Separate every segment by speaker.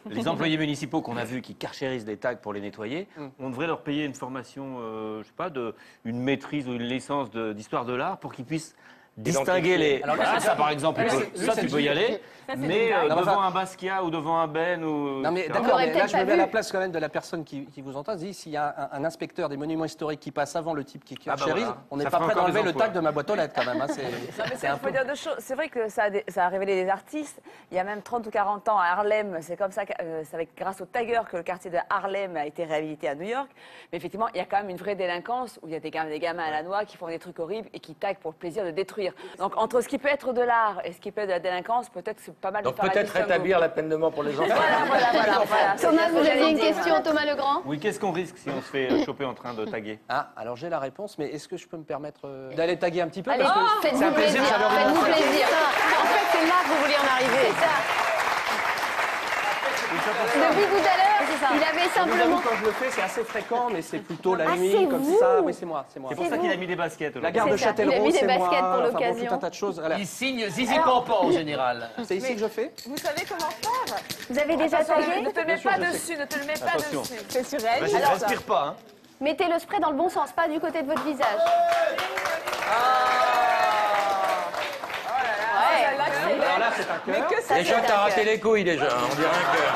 Speaker 1: les employés municipaux qu'on a vus qui carchérisent des tags pour les nettoyer, on devrait leur payer une formation, je sais pas, une maîtrise ou une licence d'histoire de l'art pour qu'ils puissent distinguer les... Alors là, ça par exemple, tu peux y aller, mais devant un Basquiat ou devant un Ben ou...
Speaker 2: Non mais d'accord, mais là je me mets à la place quand même de la personne qui vous entend. S'il y a un inspecteur des monuments historiques qui passe avant le type qui carchérise, on n'est pas prêt d'enlever le tag de ma boîte aux lettres quand même. Hein,
Speaker 3: faut dire deux choses. C'est vrai que ça a révélé des artistes. Il y a même 30 ou 40 ans à Harlem, c'est comme ça, c'est grâce au tagger que le quartier de Harlem a été réhabilité à New York. Mais effectivement, il y a quand même une vraie délinquance où il y a des gamins à la noix qui font des trucs horribles et qui taguent pour le plaisir de détruire. Donc entre ce qui peut être de l'art et ce qui peut être de la délinquance, peut-être c'est pas mal de faire la
Speaker 4: peut-être rétablir la peine de mort pour les enfants.
Speaker 3: Voilà.
Speaker 5: Thomas, vous aviez une question, Thomas Legrand?
Speaker 1: Oui, qu'est-ce qu'on risque si on se fait choper en train de taguer?
Speaker 2: Ah, alors j'ai la réponse, mais est-ce que je peux me permettre d'aller taguer un petit peu?
Speaker 5: Allez, faites-vous plaisir, faites-vous plaisir.
Speaker 6: En fait, c'est là que vous vouliez en arriver.
Speaker 5: Depuis tout à l'heure, il avait simplement...
Speaker 2: Quand je le fais, c'est assez fréquent, mais c'est plutôt la nuit, comme ça. Oui, c'est moi.
Speaker 1: C'est pour ça qu'il a mis des baskets.
Speaker 2: La gare de Châtellerault, c'est moi.
Speaker 5: Il a mis des baskets pour
Speaker 2: Enfin,
Speaker 5: l'occasion.
Speaker 2: tout un tas de choses.
Speaker 4: Il signe Zizi Pampan en général.
Speaker 2: C'est ici que je fais?
Speaker 3: Vous savez comment faire?
Speaker 5: Vous avez déjà tagué?
Speaker 3: Ne te mets pas dessus, ne te le mets pas dessus. C'est sur elle.
Speaker 1: Je ne respire pas. Hein.
Speaker 5: Mettez le spray dans le bon sens, pas du côté de votre visage.
Speaker 2: Alors là, c'est un cœur.
Speaker 4: Déjà, t'as raté les couilles déjà, on dirait un cœur.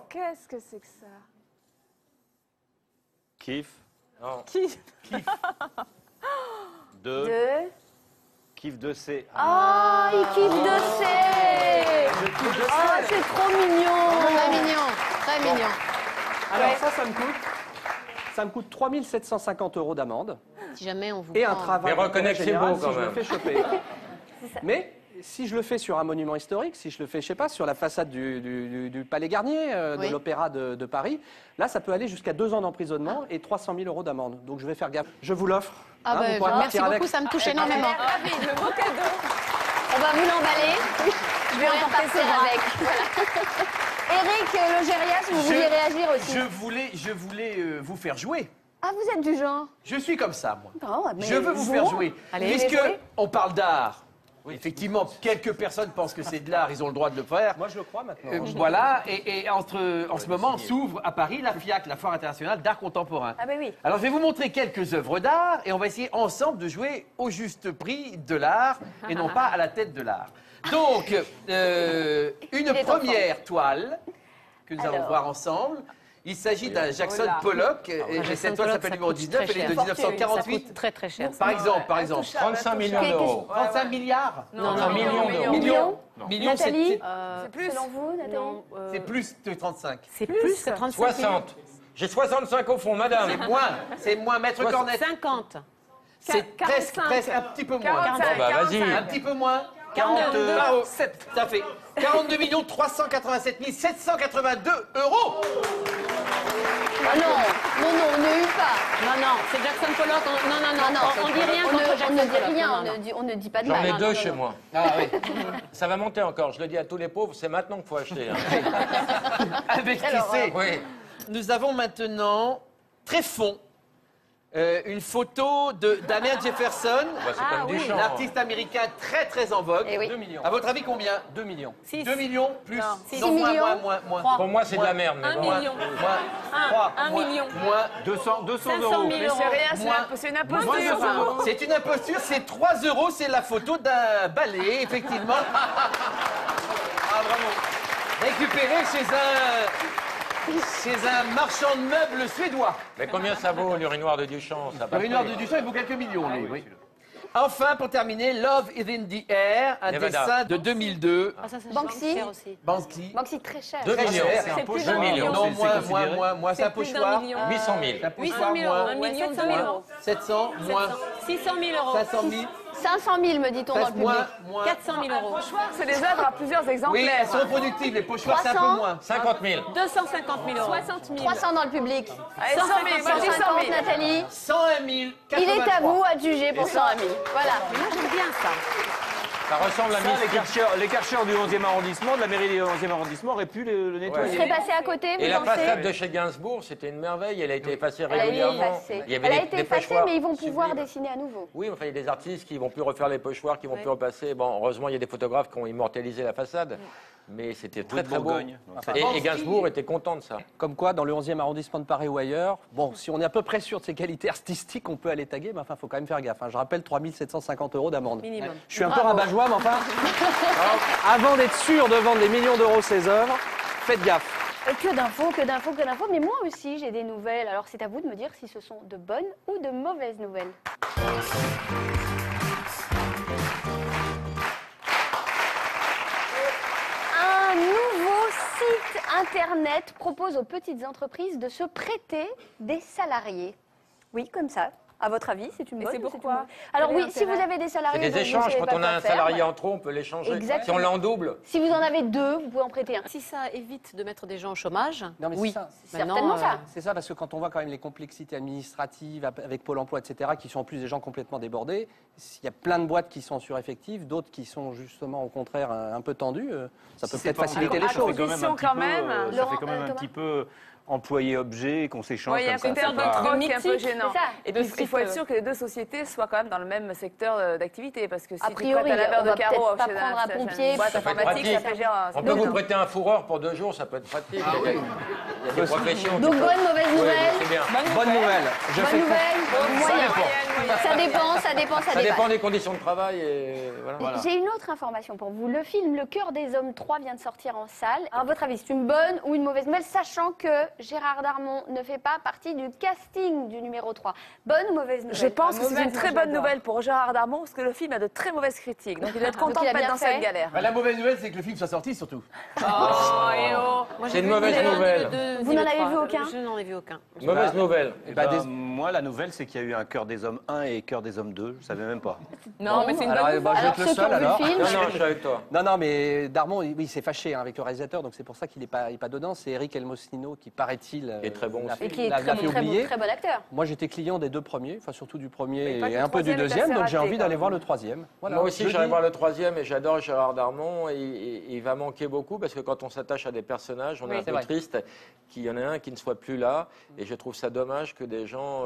Speaker 3: Qu'est-ce que c'est que ça?
Speaker 1: Kiff.
Speaker 3: Qui?
Speaker 1: De. Kiff de C.
Speaker 5: Ah, il kiffe de C. Oh, c'est trop mignon.
Speaker 6: Très mignon, très mignon.
Speaker 2: Alors ça me coûte 3 750 € d'amende.
Speaker 6: Si jamais on vous
Speaker 2: Et un
Speaker 6: prend-
Speaker 2: travail
Speaker 4: Mais reconnais que c'est
Speaker 2: général
Speaker 4: beau, quand
Speaker 2: si je le
Speaker 4: même.
Speaker 2: fais choper. Mais si je le fais sur un monument historique, si je le fais, je sais pas, sur la façade du Palais Garnier, de
Speaker 6: Oui.
Speaker 2: l'Opéra de Paris, là, ça peut aller jusqu'à 2 ans d'emprisonnement et 300 000 € d'amende. Donc je vais faire gaffe. Je vous l'offre.
Speaker 6: Ah
Speaker 2: Hein,
Speaker 6: bah,
Speaker 2: vous pourrez
Speaker 6: merci
Speaker 2: partir
Speaker 6: beaucoup,
Speaker 2: avec.
Speaker 6: ça me touche énormément.
Speaker 3: Le beau cadeau.
Speaker 5: On va vous l'emballer. Je vais repartir avec. Eric Logérias, vous vouliez réagir aussi?
Speaker 7: Je voulais vous faire jouer.
Speaker 5: Ah, vous êtes du genre?
Speaker 7: Je suis comme ça, moi.
Speaker 5: Oh, mais
Speaker 7: Je veux vous
Speaker 5: bon.
Speaker 7: faire jouer.
Speaker 3: Allez,
Speaker 7: Puisque
Speaker 3: jouez.
Speaker 7: on parle d'art. Oui, effectivement, quelques personnes pensent que c'est de l'art, ils ont le droit de le faire.
Speaker 2: Moi, je le crois maintenant.
Speaker 7: Voilà, et en ce moment s'ouvre à Paris la FIAC, la Foire internationale d'art contemporain.
Speaker 3: Ah ben oui.
Speaker 7: Alors je vais vous montrer quelques œuvres d'art et on va essayer ensemble de jouer au juste prix de l'art et non pas à la tête de l'art. Donc, une
Speaker 5: est
Speaker 7: première toile que nous allons
Speaker 5: Alors.
Speaker 7: voir ensemble. Il s'agit d'un Jackson Pollock, et cette toile s'appelle numéro 19, elle est de
Speaker 6: Ça
Speaker 7: 1948.
Speaker 6: coûte très très cher.
Speaker 7: Par exemple.
Speaker 4: 35 millions d'euros.
Speaker 7: 35 milliards
Speaker 6: Non,
Speaker 4: millions d'euros.
Speaker 7: Millions Millions,
Speaker 5: Nathalie,
Speaker 3: C'est plus.
Speaker 5: selon vous, Nathalie?
Speaker 6: Non,
Speaker 7: c'est plus de 35.
Speaker 6: c'est plus que 35 millions.
Speaker 4: 60. J'ai 65 au fond, madame.
Speaker 7: C'est moins, maître Cornet.
Speaker 6: 50.
Speaker 7: C'est presque, un petit peu moins.
Speaker 3: 45,
Speaker 4: Bah, vas-y.
Speaker 3: 45.
Speaker 7: Un petit peu moins.
Speaker 6: 42.
Speaker 7: Bravo. Ça fait 42 387 782 euros.
Speaker 5: Ah non, on ne hue pas.
Speaker 6: Non, c'est Jackson Pollock. On dit rien
Speaker 5: On
Speaker 6: contre
Speaker 5: ne
Speaker 6: Jackson
Speaker 5: dit
Speaker 6: Pollock.
Speaker 5: rien,
Speaker 6: Non, non.
Speaker 5: on ne dit pas de
Speaker 4: J'en
Speaker 5: mal.
Speaker 4: ai deux chez moi.
Speaker 7: Ah oui.
Speaker 4: Ça va monter encore, je le dis à tous les pauvres, c'est maintenant qu'il faut acheter. Hein.
Speaker 7: Avec qui c'est.
Speaker 4: Oui.
Speaker 7: Nous avons maintenant Tréfond. Une photo d'Amer Jefferson,
Speaker 4: Bah, c'est comme Duchamp.
Speaker 7: l'artiste américain très très en vogue.
Speaker 5: Eh oui.
Speaker 2: 2 millions.
Speaker 7: À votre avis combien
Speaker 2: 2 millions.
Speaker 6: 6.
Speaker 7: 2 millions plus
Speaker 6: Non,
Speaker 5: six
Speaker 7: Non,
Speaker 5: millions.
Speaker 7: moins.
Speaker 4: Pour moi, c'est de la merde. Mais
Speaker 6: 1
Speaker 4: bon.
Speaker 6: million.
Speaker 7: Moins.
Speaker 3: 3.
Speaker 6: 1 million.
Speaker 7: Moins.
Speaker 1: 200
Speaker 6: 500
Speaker 1: euros.
Speaker 6: 000
Speaker 3: Mais
Speaker 6: euros.
Speaker 3: c'est rien,
Speaker 7: Moins.
Speaker 3: c'est une
Speaker 7: Moins
Speaker 3: imposture.
Speaker 7: 200 euros. C'est une imposture, c'est 3 euros, c'est la photo d'un balai, effectivement. Ah, bravo. Récupéré chez un marchand de meubles suédois.
Speaker 4: Mais combien ça vaut l'urinoir de Duchamp ça
Speaker 7: Le Renoir de Duchamp, il vaut quelques millions, lui. Oui. Enfin, pour terminer, Love is in the air, un
Speaker 4: Nevada.
Speaker 7: dessin de 2002.
Speaker 6: Ah, ça
Speaker 5: Banksy.
Speaker 6: cher aussi.
Speaker 7: Banksy.
Speaker 5: Banksy, très cher.
Speaker 4: 2
Speaker 7: Très
Speaker 4: millions.
Speaker 7: cher.
Speaker 6: C'est plus
Speaker 4: 2
Speaker 6: d'un
Speaker 4: millions.
Speaker 7: Non,
Speaker 1: c'est
Speaker 7: moins, c'est un
Speaker 6: C'est plus d'un
Speaker 7: pochoir.
Speaker 6: million.
Speaker 4: 800 000.
Speaker 7: C'est un
Speaker 6: 800
Speaker 7: pochoir,
Speaker 6: 000 euros.
Speaker 7: moins.
Speaker 6: 1 million, 700 000 euros.
Speaker 7: 700, moins.
Speaker 6: 600 000 euros.
Speaker 7: 500 000.
Speaker 5: 500 000, me dit-on dans le
Speaker 7: Presque
Speaker 5: public.
Speaker 7: moins.
Speaker 6: 400 000 euros.
Speaker 3: C'est des œuvres à plusieurs
Speaker 7: Oui,
Speaker 3: exemplaires.
Speaker 7: elles sont reproductives. Les pochoirs, c'est un peu
Speaker 5: 300.
Speaker 7: moins.
Speaker 4: 50 000.
Speaker 6: 250 000 euros. 60 000.
Speaker 5: 300 dans le public.
Speaker 3: Allez, 100 000, moi je dis 100
Speaker 5: 150,
Speaker 3: 000.
Speaker 5: Nathalie.
Speaker 7: 101 000.
Speaker 5: Il est à vous à juger pour 100 000. Voilà.
Speaker 6: Moi, j'aime bien ça.
Speaker 4: Ça ressemble à
Speaker 1: Ça, les Karcher du 11e arrondissement, de la mairie du 11e arrondissement, auraient pu le
Speaker 5: Vous
Speaker 1: nettoyer.
Speaker 5: serez passé à côté,
Speaker 4: Et
Speaker 5: vous
Speaker 4: la
Speaker 5: pensez?
Speaker 4: façade de chez Gainsbourg, c'était une merveille. Elle a été effacée
Speaker 5: Elle a été
Speaker 4: régulièrement.
Speaker 5: effacée.
Speaker 4: Il y avait
Speaker 5: Elle a
Speaker 4: des
Speaker 5: été effacée,
Speaker 4: pochoirs
Speaker 5: mais ils vont pouvoir
Speaker 4: sublimes.
Speaker 5: dessiner à nouveau.
Speaker 4: Oui, enfin, il y a des artistes qui vont plus refaire les pochoirs, qui vont plus repasser. Bon, heureusement, il y a des photographes qui ont immortalisé la façade. Mais c'était très, très beau.
Speaker 1: Bourgogne.
Speaker 4: Et Gainsbourg était content de ça.
Speaker 2: Comme quoi, dans le 11e arrondissement de Paris ou ailleurs, bon, si on est à peu près sûr de ses qualités artistiques, on peut aller taguer, mais enfin, il faut quand même faire gaffe. Hein. Je rappelle 3 750 € d'amende.
Speaker 6: Minimum.
Speaker 2: Je suis un peu rabat-joie, mais enfin, avant d'être sûr de vendre des millions d'euros ses œuvres, faites gaffe.
Speaker 5: Que d'infos, que d'infos, que d'infos. Mais moi aussi, j'ai des nouvelles. Alors, c'est à vous de me dire si ce sont de bonnes ou de mauvaises nouvelles. Un nouveau site internet propose aux petites entreprises de se prêter des salariés. Oui, comme ça. À votre avis, c'est une
Speaker 3: Et
Speaker 5: bonne
Speaker 3: c'est
Speaker 5: ou
Speaker 3: pourquoi
Speaker 5: une mauvaise? Alors
Speaker 3: Quel est
Speaker 5: oui, si vous
Speaker 3: l'intérêt
Speaker 5: avez des
Speaker 4: C'est
Speaker 5: salariés...
Speaker 4: des
Speaker 5: dont vous
Speaker 4: échanges.
Speaker 5: savez
Speaker 4: Quand
Speaker 5: pas
Speaker 4: on a
Speaker 5: quoi
Speaker 4: un
Speaker 5: faire,
Speaker 4: salarié
Speaker 5: voilà.
Speaker 4: en trop, on peut l'échanger.
Speaker 5: Exactement.
Speaker 4: Si on l'en double.
Speaker 5: Si vous en avez deux, vous pouvez en prêter un.
Speaker 6: Si ça évite de mettre des gens au chômage,
Speaker 2: Non, mais
Speaker 6: oui.
Speaker 2: c'est ça.
Speaker 5: C'est
Speaker 6: Maintenant,
Speaker 5: certainement ça.
Speaker 2: C'est ça, parce que quand on voit quand même les complexités administratives avec Pôle emploi, etc., qui sont en plus des gens complètement débordés, il y a plein de boîtes qui sont sureffectives, d'autres qui sont justement au contraire un peu tendues, ça peut peut-être faciliter les choses.
Speaker 3: Quand même.
Speaker 1: Ça fait quand même un
Speaker 5: Thomas
Speaker 1: petit peu employé-objet qu'on s'échange
Speaker 3: Oui, il y a un
Speaker 1: comme
Speaker 3: côté
Speaker 1: ça.
Speaker 3: un
Speaker 1: c'est
Speaker 3: peu
Speaker 1: pas-
Speaker 3: troc qui est un peu
Speaker 6: mythique,
Speaker 3: gênant.
Speaker 5: c'est ça.
Speaker 3: Et puis,
Speaker 6: De
Speaker 3: il faut être
Speaker 6: site,
Speaker 3: sûr que les deux sociétés soient quand même dans le même secteur d'activité. Parce que si
Speaker 5: A
Speaker 3: tu
Speaker 5: priori,
Speaker 3: prêtes à la
Speaker 5: on
Speaker 3: beurre
Speaker 5: va
Speaker 3: de carreau
Speaker 5: peut-être pas
Speaker 3: chez
Speaker 5: prendre un
Speaker 3: chez
Speaker 5: pompier,
Speaker 3: une boîte
Speaker 5: ça
Speaker 4: peut être
Speaker 3: informatique, ça
Speaker 4: pratique.
Speaker 3: fait gérer.
Speaker 4: On peut vous prêter un fourreur pour 2 jours, ça peut être pratique. Il y a des professions.
Speaker 5: Donc
Speaker 4: qui peuvent-
Speaker 5: bonne, mauvaise
Speaker 4: Oui,
Speaker 5: nouvelle.
Speaker 4: c'est bien.
Speaker 2: Bonne nouvelle. Je
Speaker 5: Bonne
Speaker 2: fais
Speaker 5: nouvelle, moyen. Ça dépend, ça dépend, ça
Speaker 4: Ça dépend
Speaker 5: dépend.
Speaker 4: des conditions de travail et voilà.
Speaker 5: J'ai une autre information pour vous. Le film Le Cœur des Hommes 3 vient de sortir en salle. À votre avis, c'est une bonne ou une mauvaise nouvelle, sachant que Gérard Darmon ne fait pas partie du casting du numéro 3. Bonne ou mauvaise nouvelle?
Speaker 3: Je pense que c'est une
Speaker 5: Mauvaise,
Speaker 3: très
Speaker 5: moi,
Speaker 3: bonne
Speaker 5: j'adore.
Speaker 3: nouvelle pour Gérard Darmon, parce que le film a de très mauvaises critiques. Donc il doit être content
Speaker 5: il
Speaker 3: de
Speaker 5: a
Speaker 3: pas
Speaker 5: bien
Speaker 3: être dans
Speaker 5: fait.
Speaker 3: cette galère.
Speaker 7: Bah, la mauvaise nouvelle, c'est que le film soit sorti surtout.
Speaker 4: C'est une mauvaise nouvelle.
Speaker 5: Vous n'en avez vu aucun?
Speaker 6: Je n'en ai vu aucun.
Speaker 4: Mauvaise nouvelle.
Speaker 1: Eh ben, moi, la nouvelle, c'est qu'il y a eu un Cœur des Hommes 1 et Cœur des Hommes 2. Je savais même pas.
Speaker 3: Non, mais c'est une
Speaker 2: Alors,
Speaker 3: bonne
Speaker 2: bah, je vais
Speaker 5: Alors
Speaker 2: être le
Speaker 5: ceux qui
Speaker 2: seul
Speaker 5: ont vu
Speaker 2: alors.
Speaker 5: le film,
Speaker 4: Non, non, je suis avec toi.
Speaker 2: Non, mais Darmon, oui, il s'est fâché avec le réalisateur, donc c'est pour ça qu'il n'est pas dedans. C'est Eric Elmosino qui, paraît-il,
Speaker 4: Qui est très bon
Speaker 2: l'a
Speaker 4: aussi.
Speaker 5: et qui est
Speaker 2: l'a
Speaker 5: très,
Speaker 2: fait
Speaker 5: très,
Speaker 2: oublier.
Speaker 5: très bon acteur.
Speaker 2: Moi, j'étais client des deux premiers, enfin surtout du premier
Speaker 3: Mais pas
Speaker 2: et
Speaker 3: que
Speaker 2: un
Speaker 3: le
Speaker 2: peu du
Speaker 3: troisième est
Speaker 2: deuxième,
Speaker 3: assez
Speaker 2: donc j'ai
Speaker 3: raté,
Speaker 2: envie
Speaker 3: quand
Speaker 2: d'aller
Speaker 3: même.
Speaker 2: voir le troisième. Voilà,
Speaker 4: Moi aussi,
Speaker 2: je
Speaker 4: j'irai
Speaker 2: dis.
Speaker 4: voir le troisième et j'adore Gérard Darmon. Et il va manquer beaucoup parce que quand on s'attache à des personnages, on est un
Speaker 2: c'est
Speaker 4: peu
Speaker 2: vrai.
Speaker 4: triste qu'il y en ait un qui ne soit plus là. Et je trouve ça dommage que des gens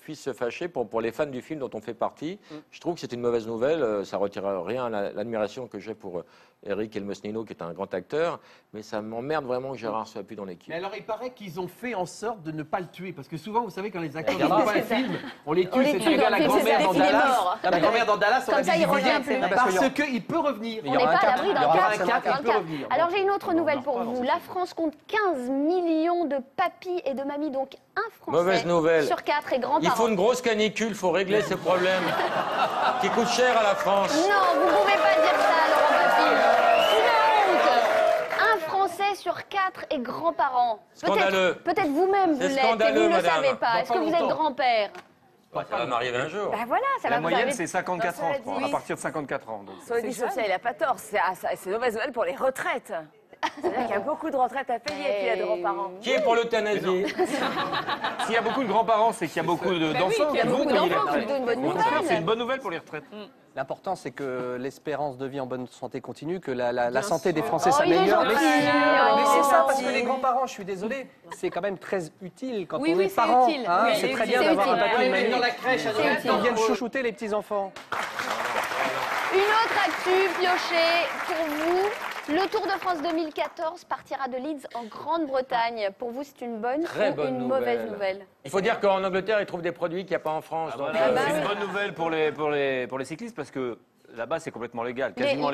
Speaker 4: puissent se fâcher pour les fans du film dont on fait partie. Je trouve que c'est une mauvaise nouvelle. Ça ne retire rien à l'admiration que j'ai pour Eric Elmosnino, qui est un grand acteur. Mais ça m'emmerde vraiment que Gérard ne soit plus dans l'équipe.
Speaker 7: Mais alors, il paraît qu'ils ont fait en sorte de ne pas le tuer. Parce que souvent, vous savez, quand les acteurs ne
Speaker 2: Regardez.
Speaker 7: font pas un film, on les
Speaker 5: On
Speaker 7: tue.
Speaker 5: les
Speaker 7: C'est
Speaker 5: tue
Speaker 7: la
Speaker 5: dans le film,
Speaker 7: grand-mère
Speaker 5: c'est
Speaker 7: dans
Speaker 5: qu'il est
Speaker 7: Dallas.
Speaker 5: mort.
Speaker 7: La grand-mère dans Dallas, on
Speaker 5: Comme
Speaker 7: l'a
Speaker 5: ça, il
Speaker 7: divulgué.
Speaker 5: revient plus.
Speaker 7: Parce qu'il peut revenir.
Speaker 2: Il
Speaker 5: On
Speaker 2: y
Speaker 5: n'est
Speaker 2: aura
Speaker 5: pas
Speaker 2: un
Speaker 5: à
Speaker 2: quatre,
Speaker 5: l'abri
Speaker 2: il y
Speaker 5: d'un
Speaker 2: aura un
Speaker 5: cadre.
Speaker 2: quatre,
Speaker 7: il
Speaker 5: dans le
Speaker 7: peut
Speaker 5: cadre.
Speaker 7: revenir.
Speaker 5: Alors j'ai une autre nouvelle pour
Speaker 1: pas dans
Speaker 5: vous.
Speaker 1: ce
Speaker 5: La France compte 15 millions de papis et de mamies, donc un Français
Speaker 4: Mauvaise nouvelle.
Speaker 5: sur 4 et
Speaker 4: Il
Speaker 5: grands-parents.
Speaker 4: faut une grosse canicule, il faut régler ces problèmes qui coûtent cher à la France.
Speaker 5: Non, vous pouvez pas dire ça, Laurent Papy. C'est une honte. Un Français sur 4 est grands-parents.
Speaker 4: Scandaleux.
Speaker 5: Peut-être vous-même vous
Speaker 4: C'est
Speaker 5: l'êtes et vous
Speaker 4: scandaleux,
Speaker 5: ne le
Speaker 4: madame.
Speaker 5: savez pas.
Speaker 7: Dans
Speaker 5: Est-ce
Speaker 7: pas
Speaker 5: que vous êtes
Speaker 7: longtemps.
Speaker 5: grand-père?
Speaker 4: Ça va m'arriver un jour.
Speaker 5: Ben voilà, ça
Speaker 1: La
Speaker 5: va vous
Speaker 1: moyenne,
Speaker 5: arriver.
Speaker 1: c'est 54 ans, je crois.
Speaker 3: Oui.
Speaker 1: À partir de 54 ans. donc.
Speaker 3: Soit dit social, il n'a pas tort. C'est une mauvaise nouvelle pour les retraites. C'est-à-dire qu'il y a beaucoup de retraites à payer et puis il y a des grands-parents.
Speaker 4: Qui est pour l'euthanasie?
Speaker 1: S'il y a beaucoup de grands-parents, c'est qu'il y a beaucoup d'enfants
Speaker 5: Il y a
Speaker 1: qui vont
Speaker 5: beaucoup
Speaker 1: payer les
Speaker 5: d'enfants, c'est
Speaker 1: retraites.
Speaker 5: plutôt une bonne
Speaker 1: Au contraire,
Speaker 5: nouvelle.
Speaker 1: c'est une bonne nouvelle pour les retraites.
Speaker 2: L'important, c'est que l'espérance de vie en bonne santé continue, que la santé des Français
Speaker 5: Oh, il est
Speaker 2: s'améliore.
Speaker 5: gentil.
Speaker 2: Mais
Speaker 5: Oh,
Speaker 2: c'est ça, parce
Speaker 5: gentil.
Speaker 2: que les grands-parents, je suis désolé, c'est quand même très utile quand
Speaker 6: Oui,
Speaker 2: on
Speaker 6: oui,
Speaker 2: est
Speaker 6: c'est
Speaker 2: parent.
Speaker 6: utile.
Speaker 2: Hein,
Speaker 6: Oui,
Speaker 2: c'est
Speaker 6: c'est
Speaker 2: très
Speaker 6: utile.
Speaker 2: bien d'avoir un
Speaker 5: C'est
Speaker 2: papy et
Speaker 7: On
Speaker 2: une
Speaker 7: les met dans
Speaker 2: mamie
Speaker 7: la crèche à
Speaker 5: C'est
Speaker 7: Noël.
Speaker 5: utile.
Speaker 2: qui viennent chouchouter les petits-enfants.
Speaker 5: Une autre actu piochée pour vous. Le Tour de France 2014 partira de Leeds en Grande-Bretagne. Pour vous, c'est une bonne
Speaker 4: Très
Speaker 5: ou
Speaker 4: bonne
Speaker 5: une mauvaise
Speaker 4: nouvelle.
Speaker 5: nouvelle?
Speaker 4: Il faut dire qu'en Angleterre, ils trouvent des produits qu'il n'y a pas en France. Donc,
Speaker 1: Voilà,
Speaker 5: bah
Speaker 1: c'est
Speaker 5: oui.
Speaker 1: une bonne nouvelle pour les cyclistes parce que là-bas, c'est complètement légal, quasiment légal.